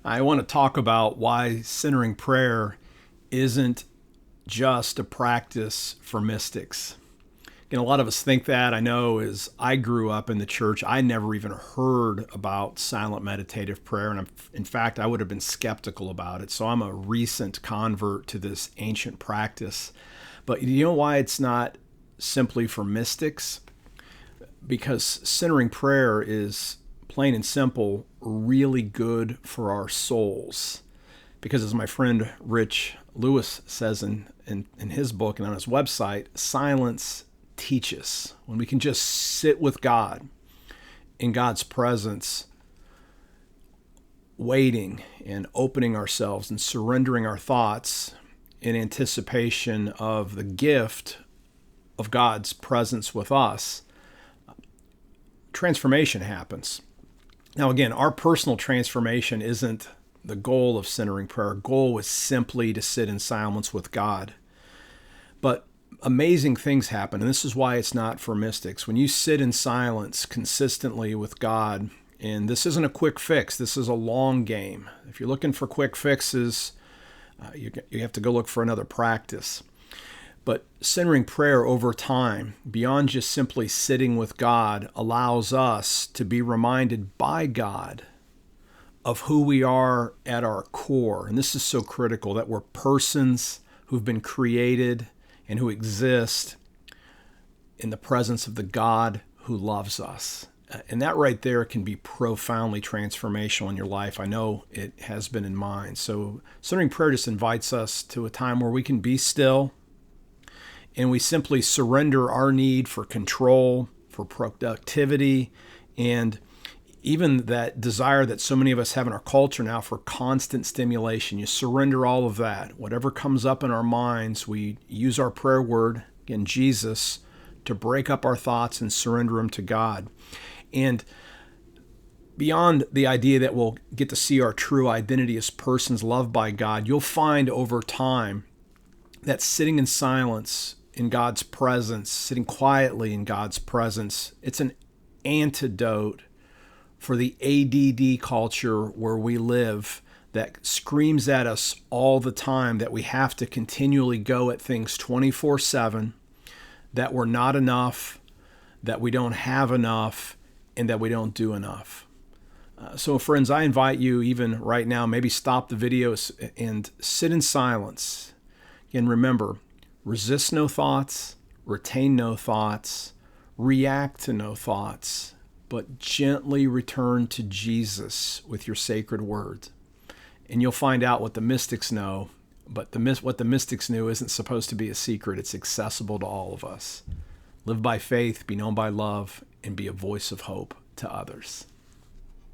I want to talk about why centering prayer isn't just a practice for mystics. Again, a lot of us think that. I know as I grew up in the church, I never even heard about silent meditative prayer. And in fact, I would have been skeptical about it. So I'm a recent convert to this ancient practice. But you know why it's not simply for mystics? Because centering prayer is plain and simple, really good for our souls. Because as my friend Rich Lewis says in his book and on his website, silence teaches. When we can just sit with God in God's presence, waiting and opening ourselves and surrendering our thoughts in anticipation of the gift of God's presence with us, transformation happens. Now, again, our personal transformation isn't the goal of centering prayer. Our goal is simply to sit in silence with God. But amazing things happen, and this is why it's not for mystics. When you sit in silence consistently with God, and this isn't a quick fix, this is a long game. If you're looking for quick fixes, you have to go look for another practice. But centering prayer over time, beyond just simply sitting with God, allows us to be reminded by God of who we are at our core. And this is so critical, that we're persons who've been created and who exist in the presence of the God who loves us. And that right there can be profoundly transformational in your life. I know it has been in mine. So centering prayer just invites us to a time where we can be still, and we simply surrender our need for control, for productivity, and even that desire that so many of us have in our culture now for constant stimulation. You surrender all of that. Whatever comes up in our minds, we use our prayer word, again, Jesus, to break up our thoughts and surrender them to God. And beyond the idea that we'll get to see our true identity as persons loved by God, you'll find over time that sitting in silence in God's presence, sitting quietly in God's presence, it's an antidote for the ADD culture where we live that screams at us all the time that we have to continually go at things 24/7, that we're not enough, that we don't have enough, and that we don't do enough. So friends, I invite you even right now, maybe stop the video and sit in silence. And remember, resist no thoughts, retain no thoughts, react to no thoughts, but gently return to Jesus with your sacred words. And you'll find out what the mystics know, but what the mystics knew isn't supposed to be a secret. It's accessible to all of us. Live by faith, be known by love, and be a voice of hope to others.